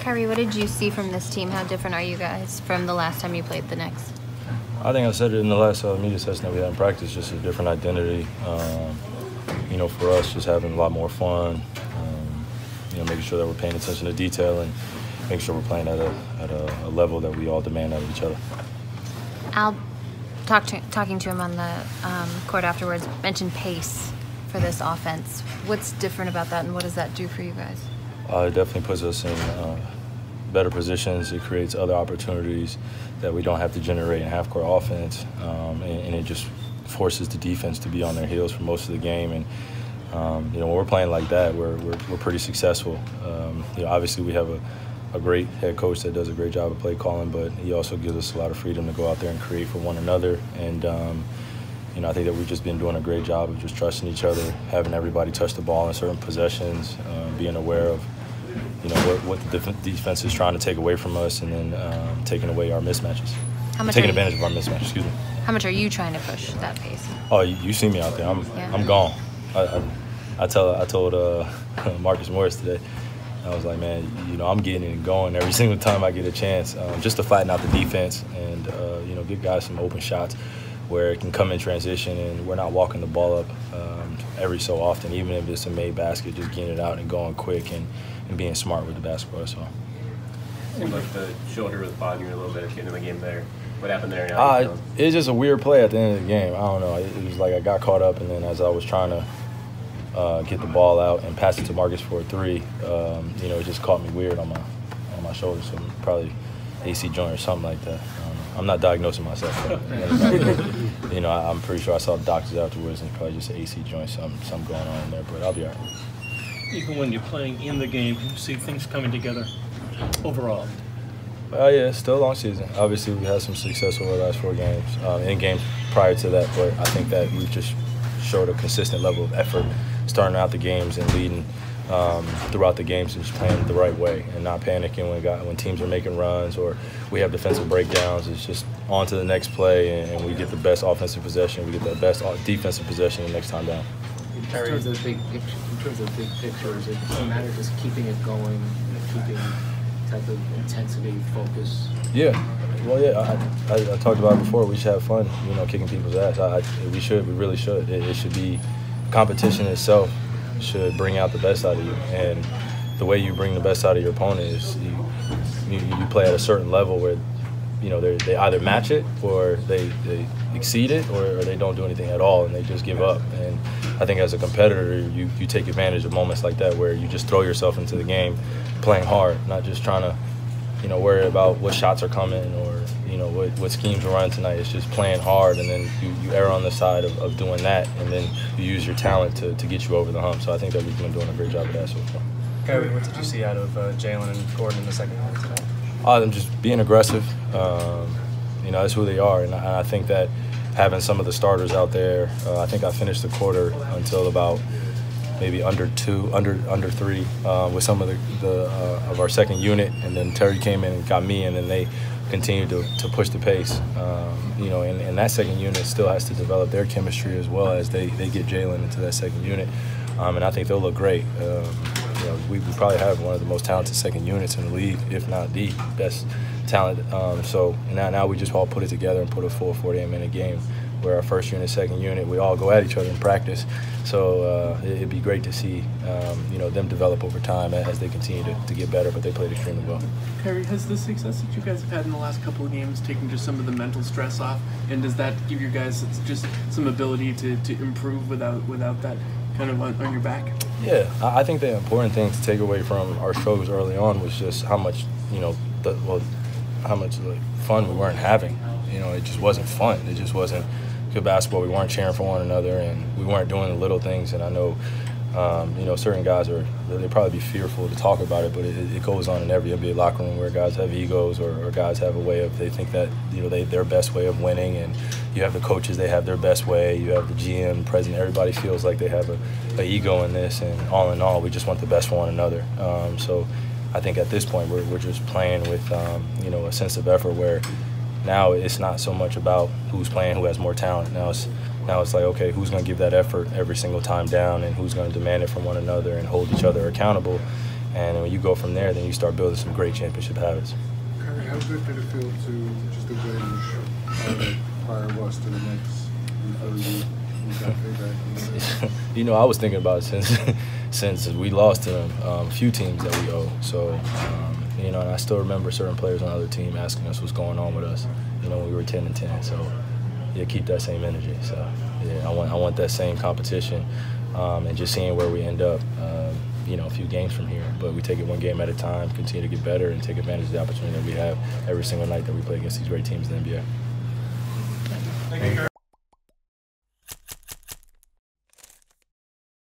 KYRIE, what did you see from this team? How different are you guys from the last time you played the Knicks? I think I said it in the last media session that we had in practice, just a different identity. You know, for us, just having a lot more fun, you know, making sure that we're paying attention to detail and making sure we're playing at a level that we all demand out of each other. Al, talking to him on the court afterwards, mentioned pace for this offense. What's different about that, and what does that do for you guys? It definitely puts us in better positions. It creates other opportunities that we don't have to generate in half-court offense, and it just forces the defense to be on their heels for most of the game. And you know, when we're playing like that, we're pretty successful. You know, obviously we have a great head coach that does a great job of play calling, but he also gives us a lot of freedom to go out there and create for one another. And you know, I think that we've just been doing a great job of just trusting each other, having everybody touch the ball in certain possessions, being aware of, you know, what the defense is trying to take away from us, and then taking away our mismatches. Taking advantage of our mismatches, excuse me. How much are you trying to push that pace? Oh, you see me out there. I'm gone. I told Marcus Morris today, I was like, man, you know, I'm getting it and going every single time I get a chance, just to flatten out the defense and, you know, give guys some open shots where it can come in transition and we're not walking the ball up every so often, even if it's a made basket, just getting it out and going quick and being smart with the basketball. So. Seemed like the shoulder was bothering you a little bit at the end of the game there. What happened there? It was just a weird play at the end of the game. I don't know. It was like I got caught up, and then as I was trying to get the ball out and pass it to Marcus for a three, you know, it just caught me weird on my shoulder. So probably AC joint or something like that. I'm not diagnosing myself. But, you know, I'm pretty sure I saw the doctors afterwards, and probably just an AC joint, something going on in there. But I'll be all right. Even when you're playing in the game, you see things coming together overall. Yeah, it's still a long season. Obviously, we had some success over the last 4 games, in games prior to that, but I think that we've just showed a consistent level of effort starting out the games and leading throughout the games and just playing the right way and not panicking when teams are making runs or we have defensive breakdowns. It's just on to the next play, and we get the best offensive possession, we get the best defensive possession the next time down. In terms of the big picture, is it a matter of just keeping it going, keeping type of intensity, focus? Yeah. Well, yeah, I talked about it before. We should have fun, you know, kicking people's ass. We really should. It should be competition itself should bring out the best out of you. And the way you bring the best out of your opponent is you play at a certain level where, you know, they either match it or they exceed it or they don't do anything at all and they just give up. And I think as a competitor, you take advantage of moments like that where you just throw yourself into the game playing hard, not just trying to, you know, worry about what shots are coming or, you know, what schemes we're running tonight. It's just playing hard, and then you err on the side of doing that, and then you use your talent to get you over the hump. So I think that we've been doing a great job of that so far. KYRIE, what did you see out of Jalen and Gordon in the second half today? Them just being aggressive. You know, that's who they are, and I think that having some of the starters out there, I think I finished the quarter until about maybe under 3 with some of of our second unit, and then Terry came in and got me, and then they continued to push the pace. You know, and that second unit still has to develop their chemistry as well as they get Jalen into that second unit, and I think they'll look great. You know, we probably have one of the most talented second units in the league, if not the best talent. So now we just all put it together and put a full 48-minute game where our first unit, second unit, we all go at each other in practice. So it'd be great to see, you know, them develop over time as they continue to get better, but they played extremely well. KYRIE, has the success that you guys have had in the last couple of games taken just some of the mental stress off, and does that give you guys just some ability to improve without that kind of on your back? Yeah, I think the important thing to take away from our struggles early on was just how much, you know, how much like, fun we weren't having. You know, it just wasn't fun. It just wasn't good basketball. We weren't cheering for one another, and we weren't doing the little things. And I know, you know, certain guys they'd probably be fearful to talk about it, but it goes on in every NBA locker room where guys have egos or guys have a way of, they think that, you know, their best way of winning, and you have the coaches, they have their best way, you have the GM, president, everybody feels like they have an ego in this, and all in all, we just want the best for one another. So I think at this point we're just playing with, you know, a sense of effort where now it's not so much about who's playing, who has more talent. Now it's like, okay, who's going to give that effort every single time down, and who's going to demand it from one another and hold each other accountable. And when you go from there, then you start building some great championship habits. KYRIE, how good did it feel to just avenge prior loss to the Knicks before you got payback? You know, I was thinking about it since we lost to them, a few teams that we owe. So, you know, and I still remember certain players on the other team asking us what's going on with us, you know, when we were 10-10. So, yeah, keep that same energy. So, yeah, I want that same competition, and just seeing where we end up, you know, a few games from here. But we take it one game at a time, continue to get better, and take advantage of the opportunity that we have every single night that we play against these great teams in the NBA.